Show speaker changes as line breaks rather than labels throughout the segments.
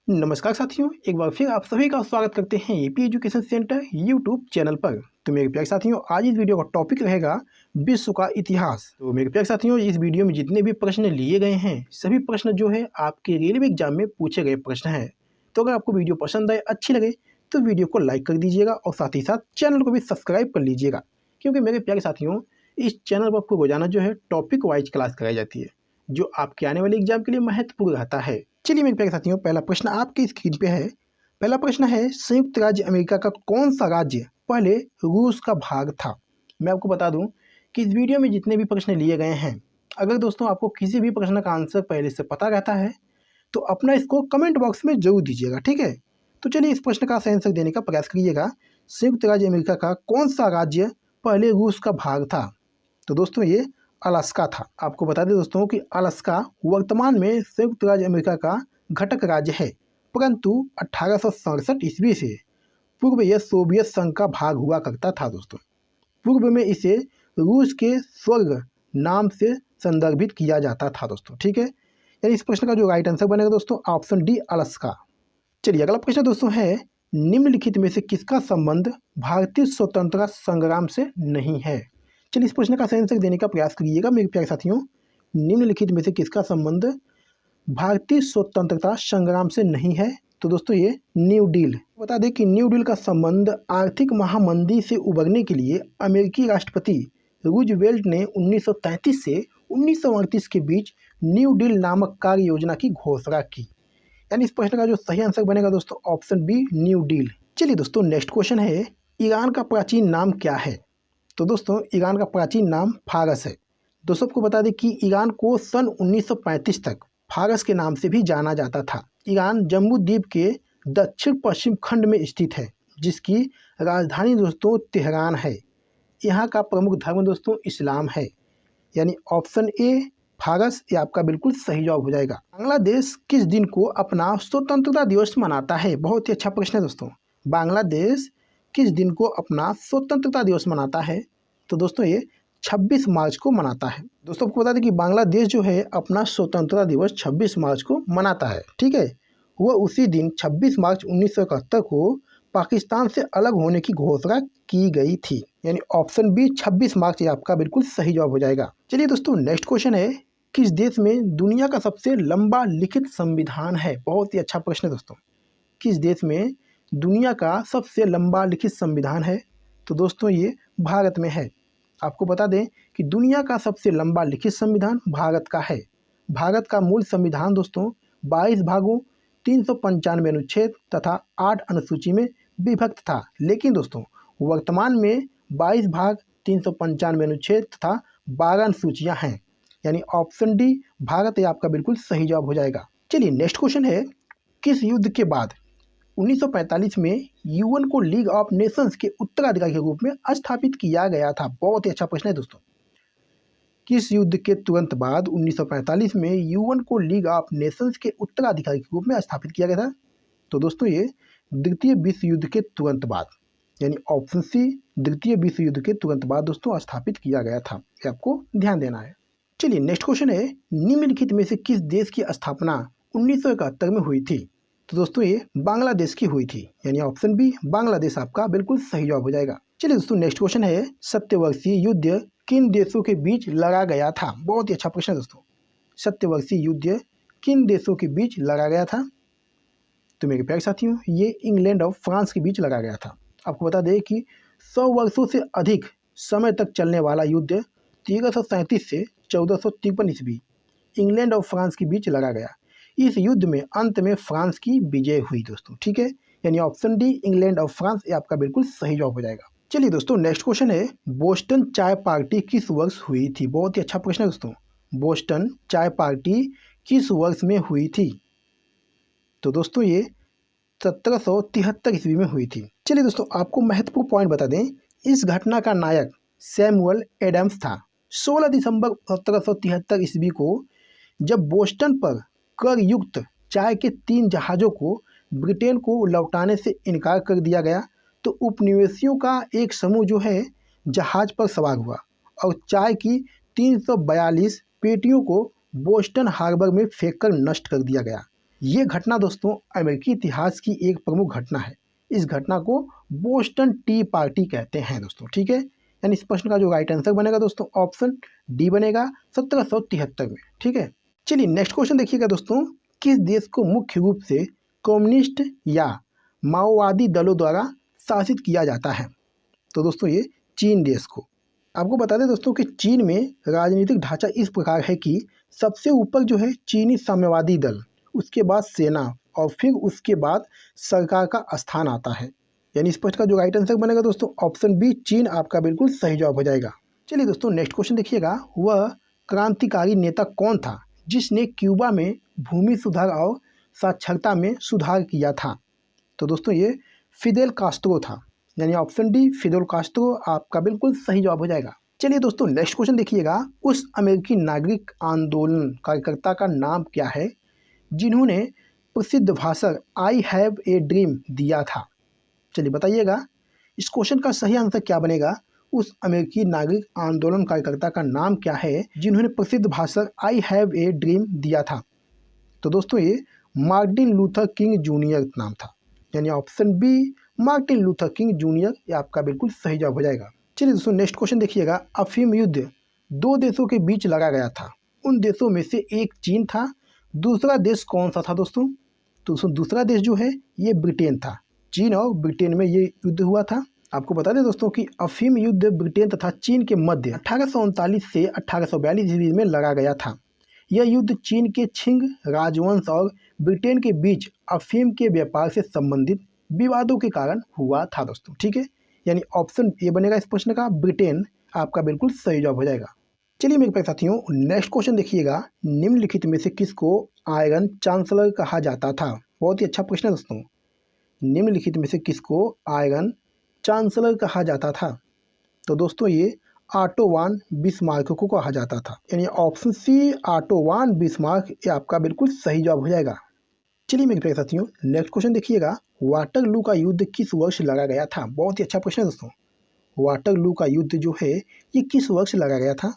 नमस्कार साथियों, एक बार फिर आप सभी का स्वागत करते हैं AP education centre YouTube channel पर। तो मेरे प्यारे साथियों, आज इस वीडियो का टॉपिक रहेगा विश्व का इतिहास। तो मेरे प्यारे साथियों, इस वीडियो में जितने भी प्रश्न लिए गए हैं सभी प्रश्न जो है आपके रेलवे एग्जाम में पूछे गए प्रश्न हैं। तो अगर आपको वीडियो पसंद आए, अच्छी लगे तो वीडियो को लाइक कर दीजिएगा और साथ ही साथ चैनल को भी सब्सक्राइब कर लीजिएगा, क्योंकि मेरे प्यारे साथियों इस चैनल पर आपको रोजाना जो है टॉपिक वाइज क्लास कराई जाती है, जो आपके आने वाले एग्जाम के लिए महत्वपूर्ण रहता है। चलिए मेरे प्यारे साथियों, पहला प्रश्न आपकी स्क्रीन पे है। पहला प्रश्न है, संयुक्त राज्य अमेरिका का कौन सा राज्य पहले रूस का भाग था? मैं आपको बता दूं कि इस वीडियो में जितने भी प्रश्न लिए गए हैं, अगर दोस्तों आपको किसी भी प्रश्न का आंसर पहले से पता रहता है तो अपना इसको कमेंट बॉक्स में जरूर दीजिएगा, ठीक है। तो चलिए इस प्रश्न का सही आंसर देने का प्रयास करिएगा। संयुक्त राज्य अमेरिका का कौन सा राज्य पहले रूस का भाग था? तो दोस्तों ये अलास्का था। आपको बता दें दोस्तों कि अलास्का वर्तमान में संयुक्त राज्य अमेरिका का घटक राज्य है, परंतु 1867 ईस्वी से पूर्व यह सोवियत संघ का भाग हुआ करता था। दोस्तों पूर्व में इसे रूस के स्वर्ग नाम से संदर्भित किया जाता था दोस्तों, ठीक है। यानी इस प्रश्न का जो राइट आंसर बनेगा दोस्तों ऑप्शन डी अलास्का। चलिए अगला प्रश्न दोस्तों है, निम्नलिखित में से किसका संबंध भारतीय स्वतंत्रता संग्राम से नहीं है? चलिए इस प्रश्न का सही आंसर देने का प्रयास करिएगा मेरे प्यारे साथियों। निम्नलिखित में से किसका संबंध भारतीय स्वतंत्रता संग्राम से नहीं है? तो दोस्तों ये न्यू डील। बता दें कि न्यू डील का संबंध आर्थिक महामंदी से उबरने के लिए अमेरिकी राष्ट्रपति रूजवेल्ट ने 1933 से 1938 के बीच न्यू डील नामक कार्य योजना की घोषणा की। यानी इस प्रश्न का जो सही आंसर बनेगा दोस्तों ऑप्शन बी न्यू डील। चलिए दोस्तों नेक्स्ट क्वेश्चन है, ईरान का प्राचीन नाम क्या है? तो दोस्तों ईरान का प्राचीन नाम फारस है। दोस्तों आपको बता दें कि ईरान को सन 1935 तक फारस के नाम से भी जाना जाता था। ईरान जम्बू द्वीप के दक्षिण पश्चिम खंड में स्थित है, जिसकी राजधानी दोस्तों तेहरान है। यहाँ का प्रमुख धर्म दोस्तों इस्लाम है। यानी ऑप्शन ए फारस ये आपका बिल्कुल सही जवाब हो जाएगा। बांग्लादेश किस दिन को अपना स्वतंत्रता दिवस मनाता है? बहुत ही अच्छा प्रश्न है दोस्तों। बांग्लादेश किस दिन को अपना स्वतंत्रता दिवस मनाता है? तो दोस्तों ये 26 मार्च को मनाता है। दोस्तों आपको बता दें कि बांग्लादेश जो है अपना स्वतंत्रता दिवस 26 मार्च को मनाता है, ठीक है। वह उसी दिन 26 मार्च 1971 को पाकिस्तान से अलग होने की घोषणा की गई थी। यानी ऑप्शन बी 26 मार्च ये आपका बिल्कुल सही जवाब हो जाएगा। चलिए दोस्तों नेक्स्ट क्वेश्चन है, किस देश में दुनिया का सबसे लंबा लिखित संविधान है? बहुत ही अच्छा प्रश्न है दोस्तों। किस देश में दुनिया का सबसे लंबा लिखित संविधान है? तो दोस्तों ये भारत में है। आपको बता दें कि दुनिया का सबसे लंबा लिखित संविधान भारत का है। भारत का मूल संविधान दोस्तों 22 भागों 395 अनुच्छेद तथा 8 अनुसूची में विभक्त था, लेकिन दोस्तों वर्तमान में 22 भाग 395 अनुच्छेद तथा 12 अनुसूचियाँ हैं। यानी ऑप्शन डी भारत ये आपका बिल्कुल सही जवाब हो जाएगा। चलिए नेक्स्ट क्वेश्चन है, किस युद्ध के बाद 1945 में यूएन को लीग ऑफ नेशंस के उत्तराधिकारी के रूप में स्थापित किया गया था? बहुत ही अच्छा प्रश्न है दोस्तों। किस युद्ध के तुरंत बाद 1945 में यूएन को लीग ऑफ नेशंस के उत्तराधिकारी के रूप में स्थापित किया गया था? तो दोस्तों ये द्वितीय विश्व युद्ध के तुरंत बाद, यानी ऑप्शन सी द्वितीय विश्व युद्ध के तुरंत बाद दोस्तों स्थापित किया गया था। ये आपको ध्यान देना है। चलिए नेक्स्ट क्वेश्चन है, निम्नलिखित में से किस देश की स्थापना 1971 में हुई थी? तो दोस्तों ये बांग्लादेश की हुई थी। यानी ऑप्शन बी बांग्लादेश आपका बिल्कुल सही जवाब हो जाएगा। चलिए दोस्तों नेक्स्ट क्वेश्चन है, सत्यवर्षीय युद्ध किन देशों के बीच लड़ा गया था? बहुत ही अच्छा प्रश्न है दोस्तों। सत्यवर्षीय युद्ध किन देशों के बीच लड़ा गया था? तो मेरे प्यारे साथियों ये इंग्लैंड और फ्रांस के बीच लड़ा गया था। आपको बता दें कि 100 वर्षों से अधिक समय तक चलने वाला युद्ध 1337 से 1453 ईस्वी इंग्लैंड और फ्रांस के बीच लड़ा गया। इस युद्ध में अंत में फ्रांस की विजय हुई दोस्तों, ठीक है। यानी ऑप्शन डी इंग्लैंड और फ्रांस ये आपका बिल्कुल सही जवाब हो जाएगा। चलिए दोस्तों नेक्स्ट क्वेश्चन है, बोस्टन चाय पार्टी किस वर्ष हुई थी? बहुत ही अच्छा प्रश्न है दोस्तों। बोस्टन चाय पार्टी किस वर्ष में हुई थी? तो दोस्तों ये 1773 ईस्वी में हुई थी। चलिए दोस्तों आपको महत्वपूर्ण पॉइंट बता दें, इस घटना का नायक सैमुअल एडम्स था। 16 दिसंबर 1773 ईस्वी को जब बोस्टन पर कर युक्त चाय के 3 जहाज़ों को ब्रिटेन को लौटाने से इनकार कर दिया गया, तो उपनिवेशियों का एक समूह जो है जहाज़ पर सवार हुआ और चाय की 342 पेटियों को बोस्टन हार्बर में फेंककर नष्ट कर दिया गया। ये घटना दोस्तों अमेरिकी इतिहास की एक प्रमुख घटना है। इस घटना को बोस्टन टी पार्टी कहते हैं दोस्तों, ठीक है। यानी इस प्रश्न का जो राइट आंसर बनेगा दोस्तों ऑप्शन डी बनेगा 1773 में, ठीक है। चलिए नेक्स्ट क्वेश्चन देखिएगा दोस्तों, किस देश को मुख्य रूप से कम्युनिस्ट या माओवादी दलों द्वारा शासित किया जाता है? तो दोस्तों ये चीन देश को। आपको बता दें दोस्तों कि चीन में राजनीतिक ढांचा इस प्रकार है कि सबसे ऊपर जो है चीनी साम्यवादी दल, उसके बाद सेना और फिर उसके बाद सरकार का स्थान आता है। यानी इस प्रश्न का जो राइट आंसर बनेगा दोस्तों ऑप्शन बी चीन आपका बिल्कुल सही जवाब हो जाएगा। चलिए दोस्तों नेक्स्ट क्वेश्चन देखिएगा, वह क्रांतिकारी नेता कौन था जिसने क्यूबा में भूमि सुधार और साक्षरता में सुधार किया था? तो दोस्तों ये फिदेल कास्ट्रो था। यानी ऑप्शन डी फिदेल कास्ट्रो आपका बिल्कुल सही जवाब हो जाएगा। चलिए दोस्तों नेक्स्ट क्वेश्चन देखिएगा, उस अमेरिकी नागरिक आंदोलन कार्यकर्ता का नाम क्या है जिन्होंने प्रसिद्ध भाषण आई हैव ए ड्रीम दिया था? चलिए बताइएगा इस क्वेश्चन का सही आंसर क्या बनेगा। उस अमेरिकी नागरिक आंदोलन कार्यकर्ता का नाम क्या है जिन्होंने प्रसिद्ध भाषण आई हैव ए ड्रीम दिया था? तो दोस्तों ये मार्टिन लूथर किंग जूनियर नाम था। यानी option B Martin Luther King junior ये आपका बिल्कुल सही जवाब हो जाएगा। चलिए दोस्तों नेक्स्ट क्वेश्चन देखिएगा, अफीम युद्ध दो देशों के बीच लड़ा गया था, उन देशों में से एक चीन था, दूसरा देश कौन सा था दोस्तों? तो दोस्तों दूसरा देश जो है ये ब्रिटेन था। चीन और ब्रिटेन में ये युद्ध हुआ था। आपको बता दें दोस्तों कि अफीम युद्ध ब्रिटेन तथा चीन के मध्य 1839 से 1842 ईस्वी में लड़ा गया था। यह युद्ध चीन के छिंग राजवंश और ब्रिटेन के बीच अफीम के व्यापार से संबंधित विवादों के कारण हुआ था दोस्तों, ठीक है। यानी ऑप्शन ए बनेगा इस प्रश्न का ब्रिटेन आपका बिल्कुल सही जवाब हो जाएगा। चलिए मेरे प्यारे साथियों नेक्स्ट क्वेश्चन देखिएगा, निम्नलिखित में से किसको आयरन चांसलर कहा जाता था? बहुत ही अच्छा प्रश्न है दोस्तों। निम्नलिखित में से किसको आयरन चांसलर कहा जाता था? तो दोस्तों ये ऑटो वान बिस्मार्क को कहा जाता था। यानी ऑप्शन सी ऑटो वान बिस्मार्क ये आपका बिल्कुल सही जवाब हो जाएगा। चलिए मेरे प्यारे साथियों नेक्स्ट क्वेश्चन देखिएगा, वाटरलू का युद्ध किस वर्ष लड़ा गया था? बहुत ही अच्छा प्रश्न है दोस्तों। वाटरलू का युद्ध जो है ये किस वर्ष लड़ा गया था?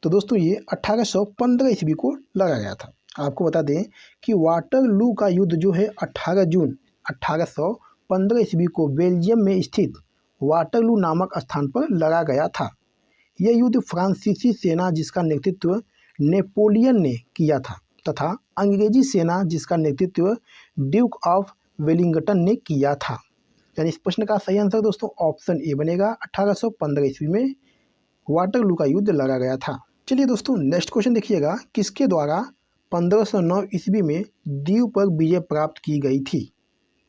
तो दोस्तों ये 1815 ईस्वी को लड़ा गया था। आपको बता दें कि वाटरलू का युद्ध जो है 18 जून 1815 ईस्वी को बेल्जियम में स्थित वाटरलू नामक स्थान पर लड़ा गया था। यह युद्ध फ्रांसीसी सेना जिसका नेतृत्व नेपोलियन ने किया था तथा अंग्रेजी सेना जिसका नेतृत्व ड्यूक ऑफ वेलिंगटन ने किया था। यानी इस प्रश्न का सही आंसर दोस्तों ऑप्शन ए बनेगा। 1815 ईस्वी में वाटरलू का युद्ध लड़ा गया था। चलिए दोस्तों नेक्स्ट क्वेश्चन देखिएगा, किसके द्वारा 1509 ईस्वी में द्वीप पर विजय प्राप्त की गई थी?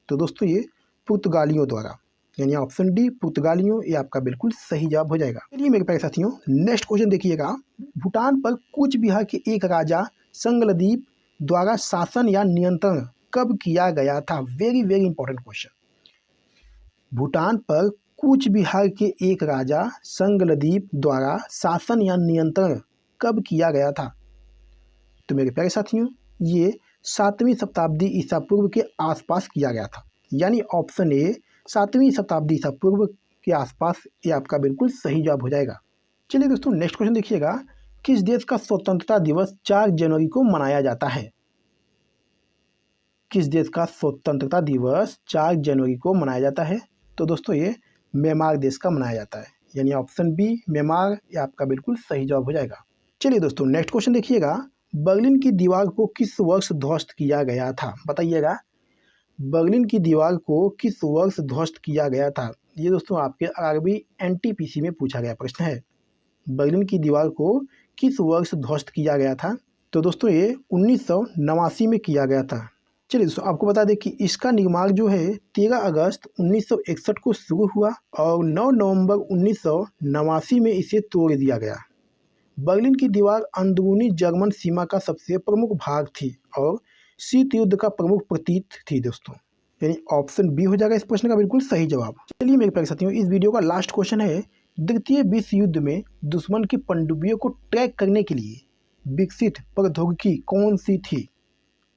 तो दोस्तों ये पुर्तगालियों द्वारा। यानी ऑप्शन डी पुर्तगालियों ये आपका बिल्कुल सही जवाब हो जाएगा। चलिए मेरे प्यारे साथियों नेक्स्ट क्वेश्चन देखिएगा, भूटान पर कूच बिहार के एक राजा संगलदीप द्वारा शासन या नियंत्रण कब किया गया था? Very very important question. Bhutan पर कूच बिहार के एक राजा संगलदीप द्वारा शासन या नियंत्रण कब किया गया था? तो मेरे प्यारे साथियों ये 7वीं शताब्दी ईसा पूर्व के आसपास किया गया था। यानी ऑप्शन ए 7वीं शताब्दी ईसा पूर्व के आसपास ये आपका बिल्कुल सही जवाब हो जाएगा। चलिए दोस्तों नेक्स्ट क्वेश्चन देखिएगा, किस देश का स्वतंत्रता दिवस 4 जनवरी को मनाया जाता है? किस देश का स्वतंत्रता दिवस 4 जनवरी को मनाया जाता है? तो दोस्तों ये म्यांमार देश का मनाया जाता है। यानी ऑप्शन बी म्यांमार ये आपका बिल्कुल सही जवाब हो जाएगा। चलिए दोस्तों नेक्स्ट क्वेश्चन देखिएगा, बर्लिन की दीवार को किस वर्ष ध्वस्त किया गया था? बताइएगा बर्लिन की दीवार को किस वर्ष ध्वस्त किया गया था? ये दोस्तों आपके आरबी एनटीपीसी में पूछा गया प्रश्न है। बर्लिन की दीवार को किस वर्ष ध्वस्त किया गया था? तो दोस्तों ये 1989 में किया गया था। चलिए दोस्तों आपको बता दें कि इसका निर्माण जो है 13 अगस्त 1961 को शुरू हुआ और 9 नवंबर 1989 में इसे तोड़ दिया गया। बर्लिन की दीवार अंदरूनी जर्मन सीमा का सबसे प्रमुख भाग थी और शीत युद्ध का प्रमुख प्रतीक थी दोस्तों। यानी ऑप्शन बी हो जाएगा इस प्रश्न का बिल्कुल सही जवाब। चलिए मेरे प्यारे साथियों इस वीडियो का लास्ट क्वेश्चन है, द्वितीय विश्व युद्ध में दुश्मन की पनडुब्बियों को ट्रैक करने के लिए विकसित प्रौद्योगिकी कौन सी थी?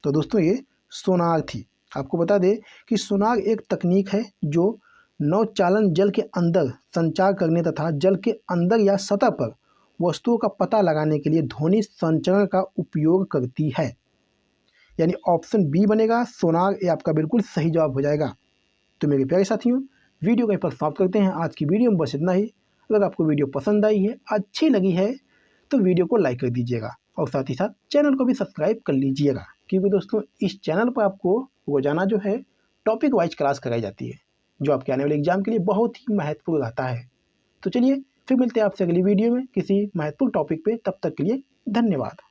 तो दोस्तों ये सोनार थी। आपको बता दें कि सोनार एक तकनीक है जो नौचालन जल के अंदर संचार करने तथा जल के अंदर या सतह पर वस्तुओं का पता लगाने के लिए ध्वनि संचरण का उपयोग करती है। यानी ऑप्शन बी बनेगा सोनार, ये आपका बिल्कुल सही जवाब हो जाएगा। तो मेरे प्यारे साथियों, वीडियो कहीं पर समाप्त करते हैं। आज की वीडियो में बस इतना ही। अगर आपको वीडियो पसंद आई है, अच्छी लगी है, तो वीडियो को लाइक कर दीजिएगा और साथ ही साथ चैनल को भी सब्सक्राइब कर लीजिएगा, क्योंकि दोस्तों इस चैनल पर आपको रोजाना जो है टॉपिक वाइज क्लास कराई जाती है, जो आपके आने वाले एग्जाम के लिए बहुत ही महत्वपूर्ण रहता है। तो चलिए फिर मिलते हैं आपसे अगली वीडियो में किसी महत्वपूर्ण टॉपिक पे। तब तक के लिए धन्यवाद।